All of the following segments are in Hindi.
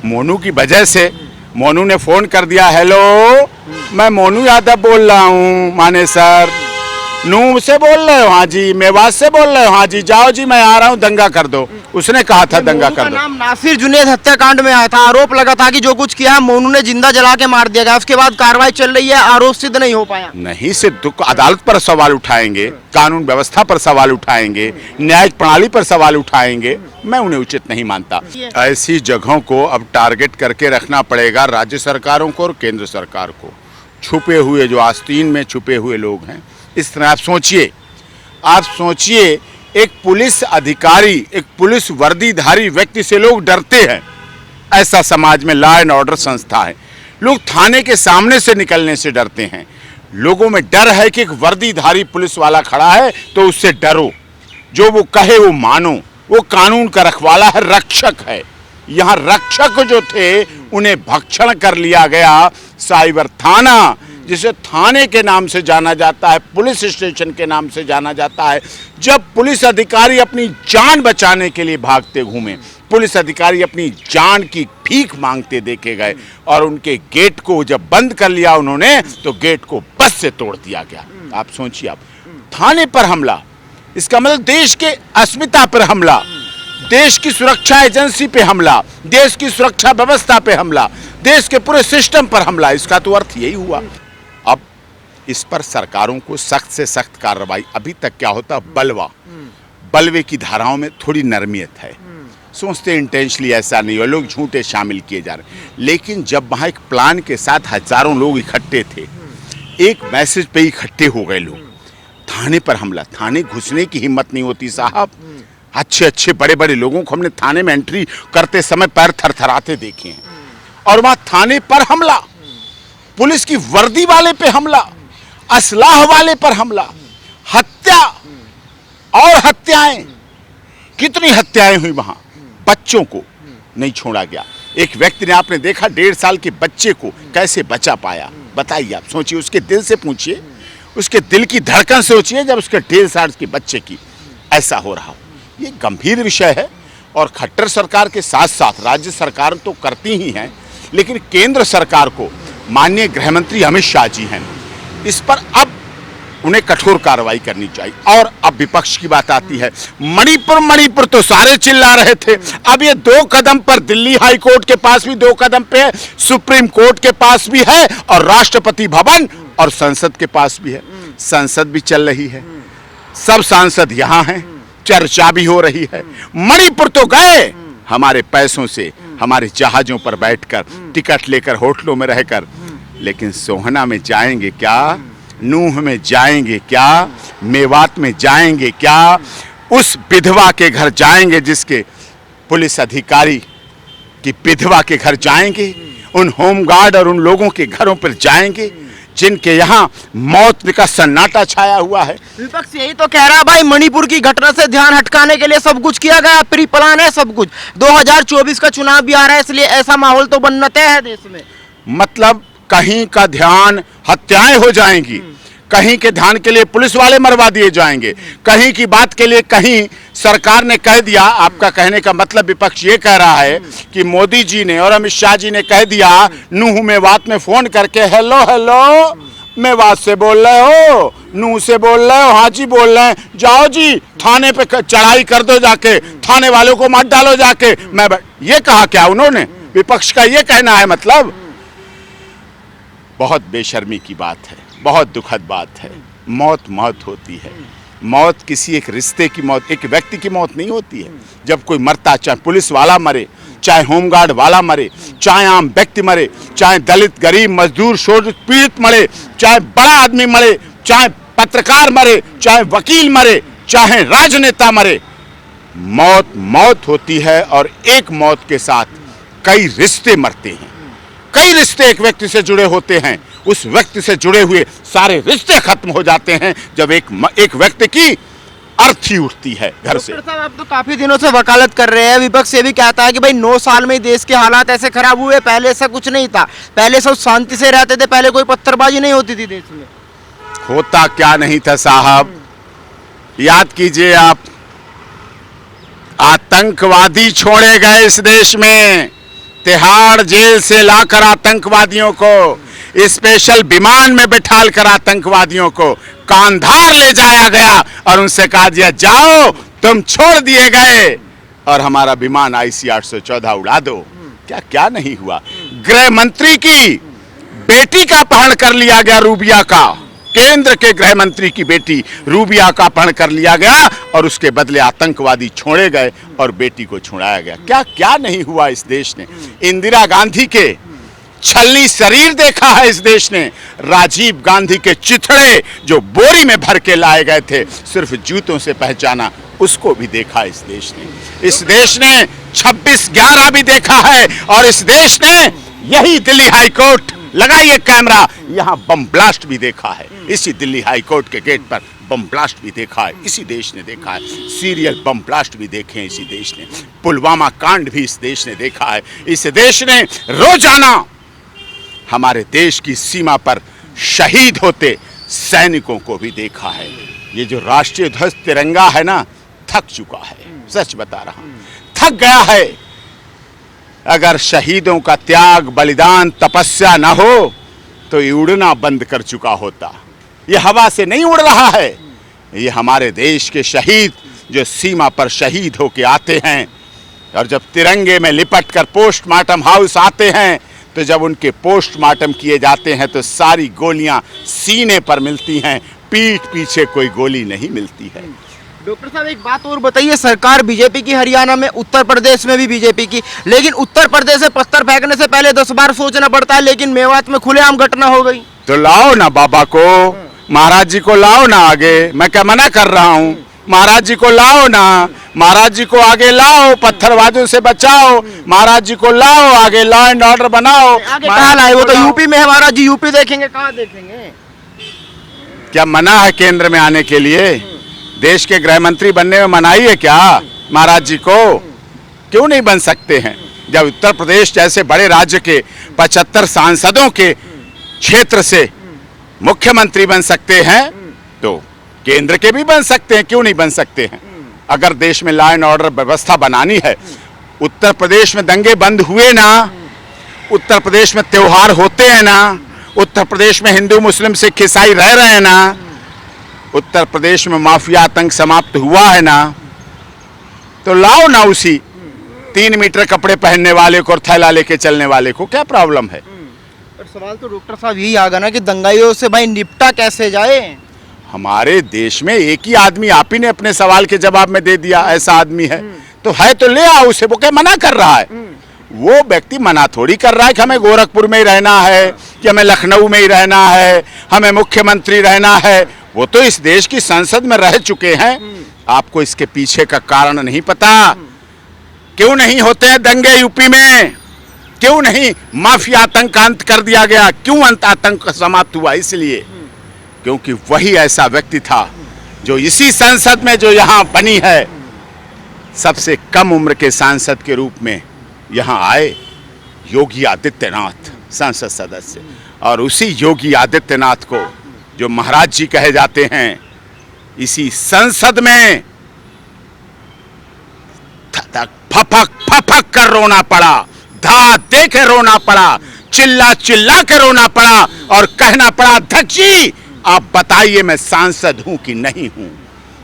मोनू की वजह से। मोनू ने फोन कर दिया, हेलो मैं मोनू यादव बोल रहा हूँ मानेसर। नूह से बोल रहे हो? हाँ जी। मेवात से बोल रहे हो? हाँ जी। जाओ जी मैं आ रहा हूँ, दंगा कर दो। उसने कहा था दंगा कर दो। नाम नासिर जुनैद हत्याकांड में आया था, आरोप लगा था कि जो कुछ किया है मोनू ने जिंदा जला के मार दिया गया। उसके बाद कार्रवाई चल रही है, आरोप सिद्ध नहीं हो पाया। नहीं सिर्फ अदालत पर सवाल उठाएंगे, कानून व्यवस्था पर सवाल उठाएंगे, न्यायिक प्रणाली पर सवाल उठाएंगे, मैं उन्हें उचित नहीं मानता। ऐसी जगहों को अब टारगेट करके रखना पड़ेगा राज्य सरकारों को और केंद्र सरकार को। छुपे हुए जो आस्तीन में छुपे हुए लोग हैं, इस तरह आप सोचिए एक पुलिस अधिकारी, एक पुलिस वर्दीधारी व्यक्ति से लोग डरते हैं। ऐसा समाज में लॉ एंड ऑर्डर संस्था है। लोग थाने के सामने से निकलने से डरते हैं। लोगों में डर है कि एक वर्दीधारी पुलिस वाला खड़ा है तो उससे डरो, जो वो कहे वो मानो। वो कानून का रखवाला है, रक्षक है। यहाँ रक्षक जो थे उन्हें भक्षण कर लिया गया। साइबर थाना, जिसे थाने के नाम से जाना जाता है, पुलिस स्टेशन के नाम से जाना जाता है। जब पुलिस अधिकारी अपनी जान बचाने के लिए भागते घूमे, पुलिस अधिकारी अपनी जान की भीख मांगते देखे गए और उनके गेट को जब बंद कर लिया उन्होंने, तो गेट को बस से तोड़ दिया गया। आप सोचिए, आप थाने पर हमला, इसका मतलब देश के अस्मिता पर हमला, देश की सुरक्षा एजेंसी पे हमला, देश की सुरक्षा व्यवस्था पे हमला, देश के पूरे सिस्टम पर हमला। इसका तो अर्थ यही हुआ। अब इस पर सरकारों को सख्त से सख्त कार्रवाई। अभी तक क्या होता, बलवे की धाराओं में थोड़ी नरमियत है। सोचते इंटेंशनली ऐसा नहीं हो, लोग झूठे शामिल किए जा रहे। लेकिन जब वहाँ एक प्लान के साथ हजारों लोग इकट्ठे थे, एक मैसेज पे इकट्ठे हो गए लोग, थाने पर हमला। थाने घुसने की हिम्मत नहीं होती साहब। अच्छे बड़े बड़े लोगों को हमने थाने में एंट्री करते समय पैर थरथराते देखे हैं। और वहाँ थाने पर हमला, पुलिस की वर्दी वाले पे हमला, असलाह वाले पर हमला, हत्या और हत्याएं। कितनी हत्याएं हुई वहां। बच्चों को नहीं छोड़ा गया। एक व्यक्ति ने, आपने देखा 1.5 साल के बच्चे को कैसे बचा पाया, बताइए। आप सोचिए, उसके दिल से पूछिए, उसके दिल की धड़कन सोचिए जब उसके 1.5 साल के बच्चे की ऐसा हो रहा हो। ये गंभीर विषय है। और खट्टर सरकार के साथ साथ राज्य सरकार तो करती ही हैं, लेकिन केंद्र सरकार को माननीय गृह मंत्री अमित शाह जी हैं, इस पर अब उन्हें कठोर कार्रवाई करनी चाहिए। और अब विपक्ष की बात आती है। मणिपुर तो सारे चिल्ला रहे थे। अब ये 2 कदम पर दिल्ली हाई कोर्ट के पास भी 2 कदम पे है, सुप्रीम कोर्ट के पास भी है, और राष्ट्रपति भवन और संसद के पास भी है। संसद भी चल रही है, सब सांसद यहाँ हैं, चर्चा भी हो रही है। मणिपुर तो गए हमारे पैसों से, हमारे जहाजों पर बैठकर, टिकट लेकर, होटलों में रहकर, लेकिन सोहना में जाएंगे क्या, नूह में जाएंगे क्या, मेवात में जाएंगे क्या, उस विधवा के घर जाएंगे जिसके पुलिस अधिकारी की विधवा के घर जाएंगे, उन होमगार्ड और उन लोगों के घरों पर जाएंगे जिनके यहाँ मौत का सन्नाटा छाया हुआ है। विपक्ष यही तो कह रहा है भाई, मणिपुर की घटना से ध्यान हटकाने के लिए सब कुछ किया गया, प्री प्लान है सब कुछ। 2024 का चुनाव भी आ रहा है, इसलिए ऐसा माहौल तो बनना तय है देश में। मतलब कहीं का ध्यान हत्याएं हो जाएंगी, कहीं के ध्यान के लिए पुलिस वाले मरवा दिए जाएंगे, कहीं की बात के लिए कहीं सरकार ने कह दिया। आपका कहने का मतलब विपक्ष ये कह रहा है कि मोदी जी ने और अमित शाह जी ने कह दिया, नूह मेवात में फोन करके, हेलो मेवात से बोल रहे हो, नूह से बोल रहे हो? हाँ जी बोल रहे हैं। जाओ जी थाने पे चढ़ाई कर दो, जाके थाने वालों को मार डालो जाके। मैं ये कहा क्या उन्होंने? विपक्ष का ये कहना है मतलब? बहुत बेशर्मी की बात है, बहुत दुखद बात है। मौत होती है। मौत किसी एक रिश्ते की मौत, एक व्यक्ति की मौत नहीं होती है। जब कोई मरता, चाहे पुलिस वाला मरे, चाहे होमगार्ड वाला मरे, चाहे आम व्यक्ति मरे, चाहे दलित, गरीब, मजदूर, शोषित, पीड़ित मरे, चाहे बड़ा आदमी मरे, चाहे पत्रकार मरे, चाहे वकील मरे, चाहे राजनेता मरे, मौत होती है। और एक मौत के साथ कई रिश्ते मरते हैं। कई रिश्ते एक व्यक्ति से जुड़े होते हैं, उस व्यक्ति से जुड़े हुए सारे रिश्ते खत्म हो जाते हैं जब एक व्यक्ति की अर्थी उठती है घर से। साहब, आप तो काफी दिनों से वकालत कर रहे हैं। विपक्ष ये भी कहता है कि भाई 9 साल में देश के हालात ऐसे खराब हुए, पहले ऐसा कुछ नहीं था, पहले सब शांति से रहते थे, पहले कोई पत्थरबाजी नहीं होती थी देश में। होता क्या नहीं था साहब, याद कीजिए आप। आतंकवादी छोड़े गए इस देश में, तिहाड़ जेल से लाकर आतंकवादियों को स्पेशल विमान में बिठाल कर आतंकवादियों को कांधार ले जाया गया और उनसे कहा दिया जाओ तुम छोड़ दिए गए और हमारा विमान IC 814 उड़ा दो। क्या क्या नहीं हुआ। गृह मंत्री की बेटी का अपहरण कर लिया गया, रूबिया का, केंद्र के गृह मंत्री की बेटी रूबिया का अपहरण कर लिया गया और उसके बदले आतंकवादी छोड़े गए और बेटी को छुड़ाया गया। क्या क्या नहीं हुआ इस देश ने। इंदिरा गांधी के छलनी शरीर देखा है इस देश ने। राजीव गांधी के चिथड़े जो बोरी में भर के लाए गए थे सिर्फ जूतों से पहचाना, उसको भी देखा इस देश ने। इस देश ने 26/11 भी देखा है और इस देश ने यही दिल्ली हाई कोर्ट, लगाइए कैमरा, यहाँ बम ब्लास्ट भी देखा है। इसी दिल्ली हाई कोर्ट के गेट पर बम ब्लास्ट भी देखा है, इसी देश ने देखा है। सीरियल बम ब्लास्ट भी देखे हैं इसी देश ने। पुलवामा कांड भी इस देश ने देखा है। इस देश ने रोजाना हमारे देश की सीमा पर शहीद होते सैनिकों को भी देखा है। ये जो राष्ट्रीय ध्वज तिरंगा है ना, थक चुका है, सच बता रहा हूं, थक गया है। अगर शहीदों का त्याग, बलिदान, तपस्या न हो तो ये उड़ना बंद कर चुका होता। ये हवा से नहीं उड़ रहा है, ये हमारे देश के शहीद जो सीमा पर शहीद होके आते हैं और जब तिरंगे में लिपट कर पोस्टमार्टम हाउस आते हैं तो जब उनके पोस्टमार्टम किए जाते हैं तो सारी गोलियां सीने पर मिलती हैं, पीठ पीछे कोई गोली नहीं मिलती है। डॉक्टर साहब एक बात और बताइए, सरकार बीजेपी की हरियाणा में, उत्तर प्रदेश में भी बीजेपी की, लेकिन उत्तर प्रदेश से पत्थर फेंकने से पहले 10 बार सोचना पड़ता है, लेकिन मेवात में खुलेआम घटना हो गई। तो लाओ ना बाबा को, महाराज जी को लाओ ना आगे। मैं क्या मना कर रहा हूँ, महाराज जी को लाओ ना, महाराज जी को आगे लाओ, पत्थरबाजों से बचाओ, महाराज जी को लाओ आगे, लॉ एंड ऑर्डर बनाओ। आगे कहाँ लाए, वो तो यूपी में है, महाराज जी यूपी देखेंगे, कहाँ देखेंगे। क्या मना है केंद्र में आने के लिए? देश के गृह मंत्री बनने में मनाही है क्या महाराज जी को? क्यों नहीं बन सकते हैं? जब उत्तर प्रदेश जैसे बड़े राज्य के 75 सांसदों के क्षेत्र से मुख्यमंत्री बन सकते हैं तो केंद्र के भी बन सकते हैं, क्यों नहीं बन सकते हैं? अगर देश में लॉ एंड ऑर्डर व्यवस्था बनानी है, उत्तर प्रदेश में दंगे बंद हुए ना, उत्तर प्रदेश में त्योहार होते हैं ना, उत्तर प्रदेश में हिंदू मुस्लिम सिख ईसाई रह रहे हैं ना, उत्तर प्रदेश में माफिया आतंक समाप्त हुआ है ना, तो लाओ ना उसी 3 मीटर कपड़े पहनने वाले को और थैला लेके चलने वाले को, क्या प्रॉब्लम है? पर सवाल तो डॉक्टर साहब यही आ गया ना कि दंगाइयों से भाई निपटा कैसे जाए। हमारे देश में एक ही आदमी, आप ही ने अपने सवाल के जवाब में दे दिया, ऐसा आदमी है तो ले आओ उसे। वो क्या मना कर रहा है? वो व्यक्ति मना थोड़ी कर रहा है कि हमें गोरखपुर में ही रहना है, कि हमें लखनऊ में ही रहना है, हमें मुख्यमंत्री रहना है। वो तो इस देश की संसद में रह चुके हैं। आपको इसके पीछे का कारण नहीं पता? क्यों नहीं होते हैं दंगे यूपी में? क्यों नहीं माफिया आतंक का अंत कर दिया गया? क्यों अंत आतंक समाप्त हुआ? इसलिए क्योंकि वही ऐसा व्यक्ति था जो इसी संसद में जो यहाँ बनी है, सबसे कम उम्र के सांसद के रूप में यहाँ आए, योगी आदित्यनाथ संसद सदस्य। और उसी योगी आदित्यनाथ को जो महाराज जी कहे जाते हैं, इसी संसद में फपक फपक कर रोना पड़ा, धा दे के रोना पड़ा, चिल्ला चिल्ला के रोना पड़ा और कहना पड़ा, अध्यक्ष जी आप बताइए मैं सांसद हूं कि नहीं हूं,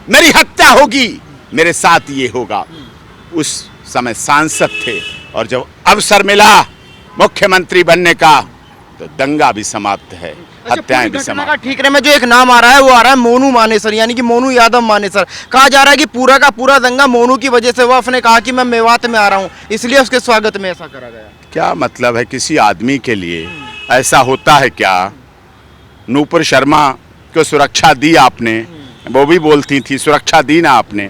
मेरी हत्या होगी, मेरे साथ ये होगा। उस समय सांसद थे और जब अवसर मिला मुख्यमंत्री बनने का तो दंगा भी समाप्त है, हत्याएं भी समाप्त। ठीकरे में जो एक नाम आ रहा है वो आ रहा है मोनू मानेसर, यानी कि मोनू यादव मानेसर। कहा जा रहा है कि पूरा का पूरा दंगा मोनू की वजह से हुआ। उसने कहा कि मैं मेवात में आ रहा हूं, इसलिए उसके स्वागत में ऐसा करा गया। क्या मतलब है? किसी आदमी के लिए ऐसा होता है क्या? नूपुर शर्मा को सुरक्षा दी आपने, वो भी बोलती थी, सुरक्षा दी ना आपने,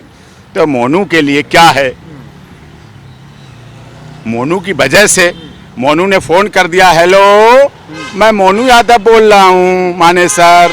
तो मोनू के लिए क्या है? मोनू की वजह से मोनू ने फोन कर दिया, हेलो मैं मोनू यादव बोल रहा हूँ मानेसर,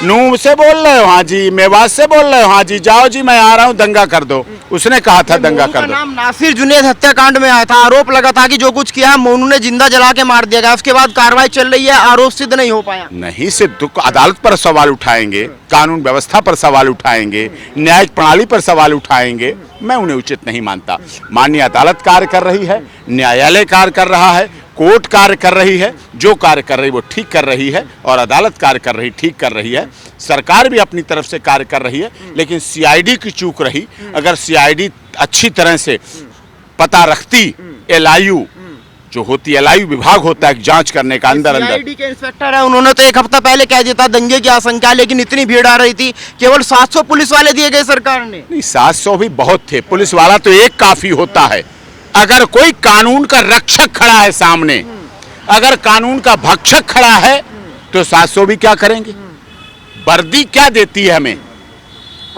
नूह से बोल रहे हो? हाँ जी। मेवात से बोल रहे हो? हाँ जी। जाओ जी मैं आ रहा हूँ, दंगा कर दो। उसने कहा था दंगा कर दो। नाम नासिर जुनैद हत्याकांड में आया था, आरोप लगा था कि जो कुछ किया मोनू ने जिंदा जला के मार दिया गया। उसके बाद कार्रवाई चल रही है, आरोप सिद्ध नहीं हो पाया। नहीं सिद्ध, अदालत पर सवाल उठाएंगे, कानून व्यवस्था पर सवाल उठाएंगे, न्यायिक प्रणाली पर सवाल उठाएंगे, मैं उन्हें उचित नहीं मानता। माननीय अदालत कार्य कर रही है, न्यायालय कार्य कर रहा है, कोर्ट कार्य कर रही है, जो कार्य कर रही है वो ठीक कर रही है, और अदालत कार्य कर रही ठीक कर रही है। सरकार भी अपनी तरफ से कार्य कर रही है, लेकिन सीआईडी की चूक रही। अगर सीआईडी अच्छी तरह से पता रखती, एलआईयू जो होती है, एलआईयू विभाग होता है जांच करने का अंदर सीआईडी के इंस्पेक्टर है, उन्होंने तो एक हफ्ता पहले कह दिया था दंगे की आशंका, लेकिन इतनी भीड़ आ रही थी, केवल 700 पुलिस वाले दिए गए सरकार ने। नहीं, 700 भी बहुत थे, पुलिस वाला तो एक काफी होता है। अगर कोई कानून का रक्षक खड़ा है सामने, अगर कानून का भक्षक खड़ा है, तो 700 भी क्या करेंगे। वर्दी क्या देती है हमें,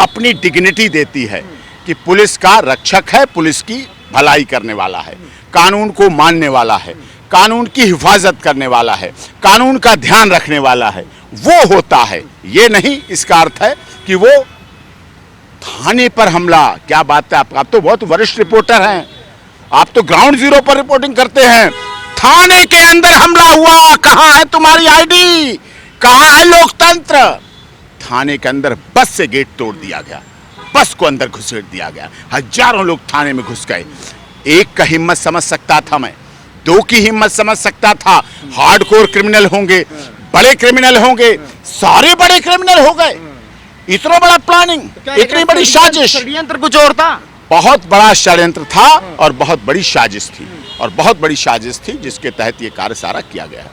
अपनी डिग्निटी देती है कि पुलिस का रक्षक है, पुलिस की भलाई करने वाला है, कानून को मानने वाला है, कानून की हिफाजत करने वाला है, कानून का ध्यान रखने वाला है, वो होता है। ये नहीं इसका अर्थ है कि वो थाने पर हमला। क्या बात है, आप तो बहुत वरिष्ठ रिपोर्टर हैं, आप तो ग्राउंड जीरो पर रिपोर्टिंग करते हैं। थाने के अंदर हमला हुआ, कहां है तुम्हारी आईडी, कहां है लोकतंत्र। थाने के अंदर बस से गेट तोड़ दिया गया, बस को अंदर घुसेड़ दिया गया, हजारों लोग थाने में घुस गए। एक का हिम्मत समझ सकता था मैं, दो की हिम्मत समझ सकता था। हार्डकोर क्रिमिनल होंगे, बड़े क्रिमिनल होंगे, सारे बड़े क्रिमिनल हो गए। इतना बड़ा प्लानिंग, इतनी बड़ी साजिश, षड्यंत्र कुछ और था। बहुत बड़ा षड्यंत्र था और बहुत बड़ी साजिश थी, और बहुत बड़ी साजिश थी जिसके तहत ये कार्य सारा किया गया है।